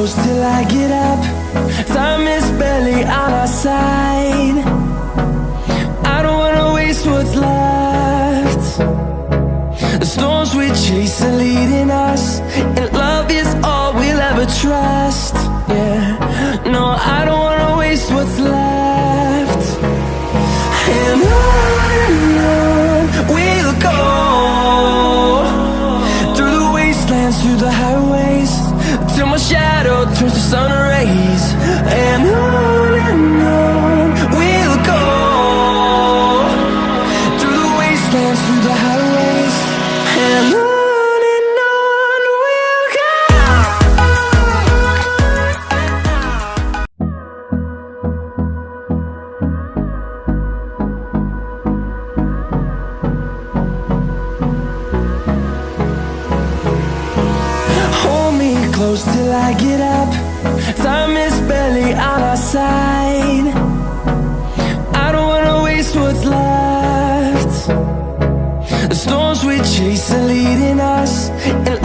close till I get up. Time is barely on our side. I don't wanna waste what's left. The storms we chase are leading us, and love is all we'll ever trust. Yeah, no, I don't wanna waste what's left. And on we'll go, through the wastelands, through the highways, till my shadow turns to sun rays. And on we'll go, through the wastelands, through the highways, and on we'll go. Hold me close till I get up. Time is barely on our side. I don't wanna waste what's left. The storms we chase are leading us, and